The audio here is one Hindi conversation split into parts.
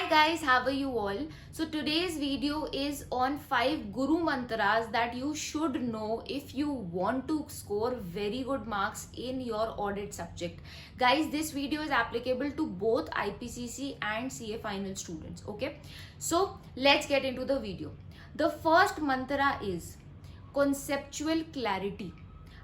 Hi guys, how are you all? So today's video is on 5 Guru Mantras that you should know if you want to score very good marks in your audit subject. Guys, this video is applicable to both IPCC and CA final students. Okay, so let's get into the video. The first mantra is conceptual clarity.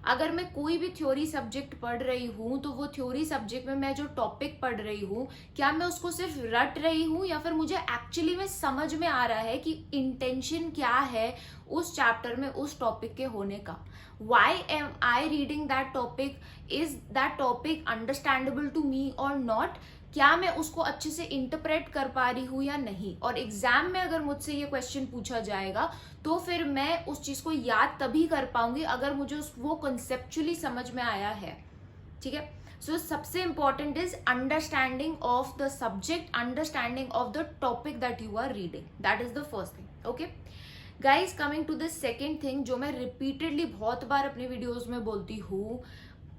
अगर मैं कोई भी थ्योरी सब्जेक्ट पढ़ रही हूँ तो वो थ्योरी सब्जेक्ट में मैं जो टॉपिक पढ़ रही हूँ क्या मैं उसको सिर्फ रट रही हूँ या फिर मुझे एक्चुअली में समझ में आ रहा है कि इंटेंशन क्या है उस चैप्टर में उस टॉपिक के होने का. Why am I reading that topic? Is that topic understandable to me or not? क्या मैं उसको अच्छे से इंटरप्रेट कर पा रही हूँ या नहीं. और एग्जाम में अगर मुझसे ये क्वेश्चन पूछा जाएगा तो फिर मैं उस चीज को याद तभी कर पाऊंगी अगर मुझे वो कॉन्सेप्चुअली समझ में आया है. ठीक है, सो सबसे important is understanding of the subject, understanding of the topic that you are reading. That is the first thing. Okay guys, coming to the second thing जो मैं रिपीटेडली बहुत बार अपने वीडियोज में बोलती हूँ,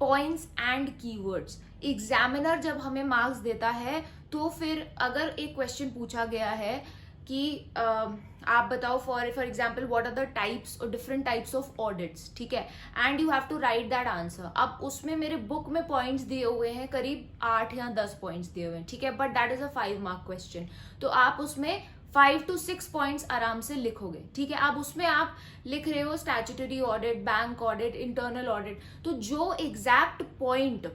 पॉइंट्स एंड कीवर्ड्स. एग्जामिनर जब हमें मार्क्स देता है तो फिर अगर एक क्वेश्चन पूछा गया है कि आप बताओ for example what are the types or different types of audits, ठीक है, and you have to write that answer. अब उसमें मेरे बुक में पॉइंट्स दिए हुए हैं करीब 8 या 10 पॉइंट्स दिए हुए हैं, ठीक है, but that is a 5 mark question. तो आप उसमें 5 to 6 पॉइंट्स आराम से लिखोगे. ठीक है, अब उसमें आप लिख रहे हो statutory audit, bank audit, internal audit. तो जो एग्जैक्ट पॉइंट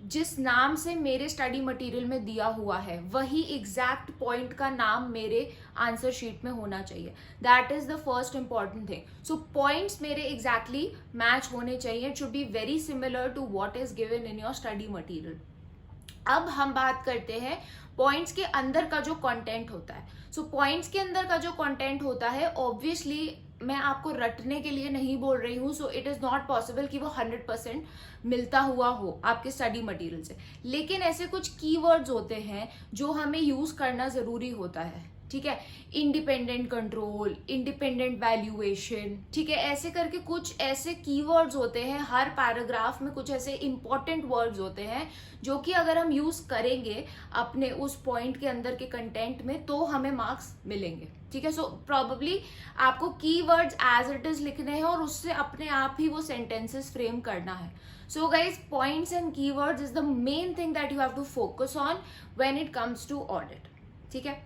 जिस नाम से मेरे स्टडी मटेरियल में दिया हुआ है वही एग्जैक्ट पॉइंट का नाम मेरे आंसर शीट में होना चाहिए. That is the first important thing. So points मेरे एग्जैक्टली मैच होने चाहिए. It should be very similar to what is given in your study material. अब हम बात करते हैं पॉइंट्स के अंदर का जो कंटेंट होता है. सो पॉइंट्स के अंदर का जो कंटेंट होता है ऑब्वियसली मैं आपको रटने के लिए नहीं बोल रही हूँ. So it is not possible कि वो 100% मिलता हुआ हो आपके स्टडी मटेरियल से, लेकिन ऐसे कुछ कीवर्ड्स होते हैं जो हमें यूज करना जरूरी होता है. ठीक है, इंडिपेंडेंट कंट्रोल, इंडिपेंडेंट वैल्यूएशन, ठीक है, ऐसे करके कुछ ऐसे कीवर्ड्स होते हैं. हर पैराग्राफ में कुछ ऐसे इंपॉर्टेंट वर्ड्स होते हैं जो कि अगर हम यूज करेंगे अपने उस पॉइंट के अंदर के कंटेंट में तो हमें मार्क्स मिलेंगे. ठीक है, सो प्रॉबली आपको कीवर्ड्स एज इट इज लिखने हैं और उससे अपने आप ही वो सेंटेंसेस फ्रेम करना है. So guys, points and keywords is the main thing that you have to focus on when it comes to audit. ठीक है,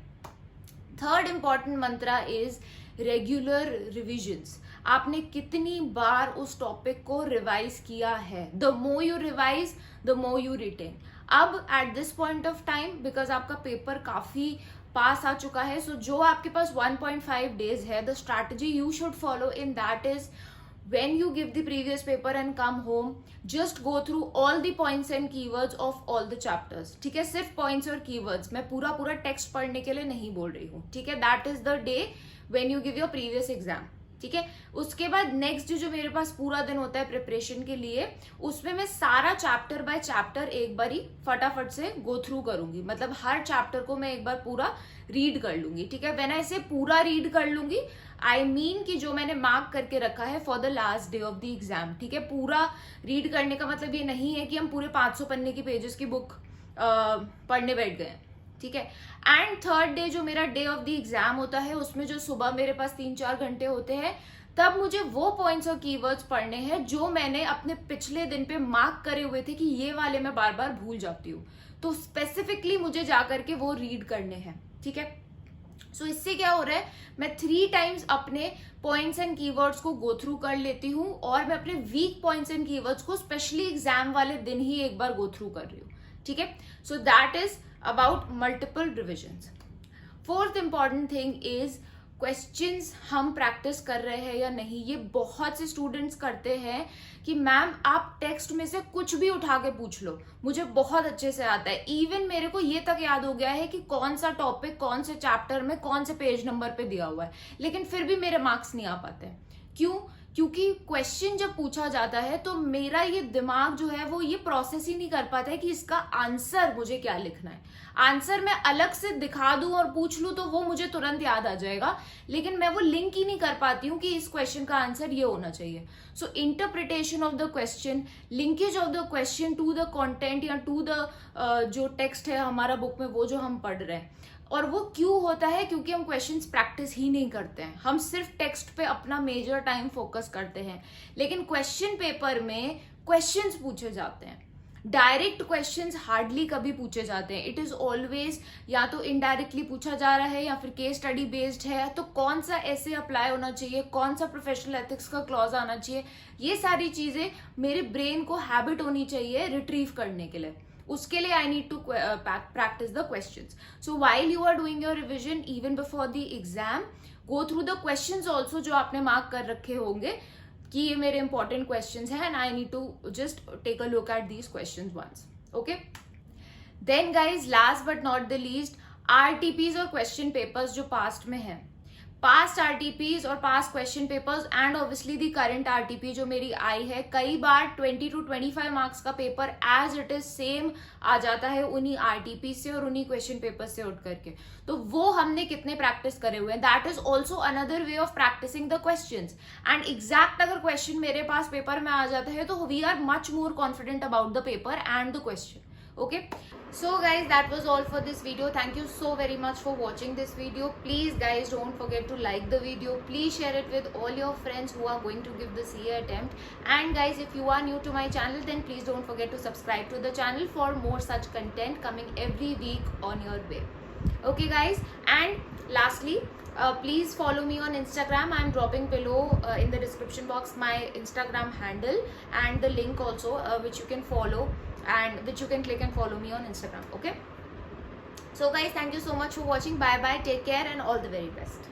third important mantra is regular revisions. आपने कितनी बार उस टॉपिक को रिवाइज किया है. The more you revise the more you retain. अब at this point of time because आपका पेपर काफी पास आ चुका है, सो जो आपके पास 1.5 days है, the strategy you should follow in that is when you give the previous paper and come home, just go through all the points and keywords of all the chapters. ठीक है, सिर्फ points और keywords. मैं पूरा टेक्स्ट पढ़ने के लिए नहीं बोल रही हूँ. ठीक है, that is the day when you give your previous exam. ठीक है, उसके बाद नेक्स्ट जो मेरे पास पूरा दिन होता है प्रिपरेशन के लिए, उसमें मैं सारा चैप्टर बाय चैप्टर एक बार ही फटाफट से गो थ्रू करूंगी. मतलब हर चैप्टर को मैं एक बार पूरा रीड कर लूंगी. ठीक है, व्हेन आई से पूरा रीड कर लूंगी आई मीन कि जो मैंने मार्क करके रखा है for the last day of the exam. ठीक है, पूरा रीड करने का मतलब ये नहीं है कि हम पूरे 500 पन्ने की पेजेस की बुक पढ़ने बैठ गए. ठीक है, एंड थर्ड डे जो मेरा डे ऑफ द एग्जाम होता है उसमें जो सुबह मेरे पास 3-4 घंटे होते हैं, तब मुझे वो पॉइंट्स और कीवर्ड्स पढ़ने हैं जो मैंने अपने पिछले दिन पे मार्क करे हुए थे कि ये वाले मैं बार बार भूल जाती हूँ. तो स्पेसिफिकली मुझे जाकर के वो रीड करने हैं. ठीक है, सो इससे क्या हो रहा है, मैं 3 times अपने पॉइंट्स एंड कीवर्ड्स को गो थ्रू कर लेती हूँ और मैं अपने वीक पॉइंट्स एंड कीवर्ड्स को स्पेशली एग्जाम वाले दिन ही एक बार गो थ्रू कर रही हूँ. ठीक है, so that is about multiple revisions. Fourth important thing is questions हम प्रैक्टिस कर रहे हैं या नहीं. ये बहुत से स्टूडेंट्स करते हैं कि मैम आप टेक्स्ट में से कुछ भी उठा के पूछ लो, मुझे बहुत अच्छे से आता है. इवन मेरे को ये तक याद हो गया है कि कौन सा टॉपिक कौन से चैप्टर में कौन से पेज नंबर पे दिया हुआ है, लेकिन फिर भी मेरे मार्क्स नहीं आ पाते हैं. क्यों? क्योंकि क्वेश्चन जब पूछा जाता है तो मेरा ये दिमाग जो है वो ये प्रोसेस ही नहीं कर पाता है कि इसका आंसर मुझे क्या लिखना है. आंसर मैं अलग से दिखा दूं और पूछ लूं तो वो मुझे तुरंत याद आ जाएगा, लेकिन मैं वो लिंक ही नहीं कर पाती हूँ कि इस क्वेश्चन का आंसर ये होना चाहिए. So interpretation of the question, linkage of the question to the content या टू द जो टेक्स्ट है हमारा बुक में वो जो हम पढ़ रहे हैं, और वो क्यों होता है? क्योंकि हम क्वेश्चंस प्रैक्टिस ही नहीं करते हैं, हम सिर्फ टेक्स्ट पे अपना मेजर टाइम फोकस करते हैं। लेकिन क्वेश्चन पेपर में क्वेश्चंस पूछे जाते हैं, डायरेक्ट क्वेश्चंस हार्डली कभी पूछे जाते हैं। इट इज ऑलवेज या तो इनडायरेक्टली पूछा जा रहा है या फिर केस स्टडी बेस्ड है, तो कौन सा ऐसे अप्लाई होना चाहिए, कौन सा प्रोफेशनल एथिक्स का क्लॉज आना चाहिए, ये सारी चीजें मेरे ब्रेन को हैबिट होनी चाहिए रिट्रीव करने के लिए। उसके लिए I need to practice the questions. So while you are doing your revision even before the exam, go through the questions also जो आपने मार्क कर रखे होंगे कि ये मेरे इंपॉर्टेंट क्वेश्चंस हैं and I need to just take a look at these questions once. Okay, then guys last but not the least, RTPs और क्वेश्चन पेपर्स जो पास्ट में है, पास्ट आरटीपीज और past question papers and obviously the current RTP जो मेरी आई है, कई बार 20 to 25 मार्क्स का paper as it is same आ जाता है उन्हीं आरटीपी से और उन्हीं क्वेश्चन पेपर से उठ करके। तो वो हमने कितने प्रैक्टिस करे हुए हैं, that is also another way of practicing the questions. And exact अगर क्वेश्चन मेरे पास पेपर में आ जाता है तो we are much more confident about the paper and the question. Okay, so guys, that was all for this video. Thank you so very much for watching this video. Please guys, don't forget to like the video. Please share it with all your friends who are going to give the CA attempt. And guys, if you are new to my channel, then please don't forget to subscribe to the channel for more such content coming every week on your way. Okay guys, and lastly, please follow me on Instagram. I'm dropping below in the description box my Instagram handle and the link also which you can follow and which you can click and follow me on Instagram. Okay, so guys, thank you so much for watching. Bye bye, take care and all the very best.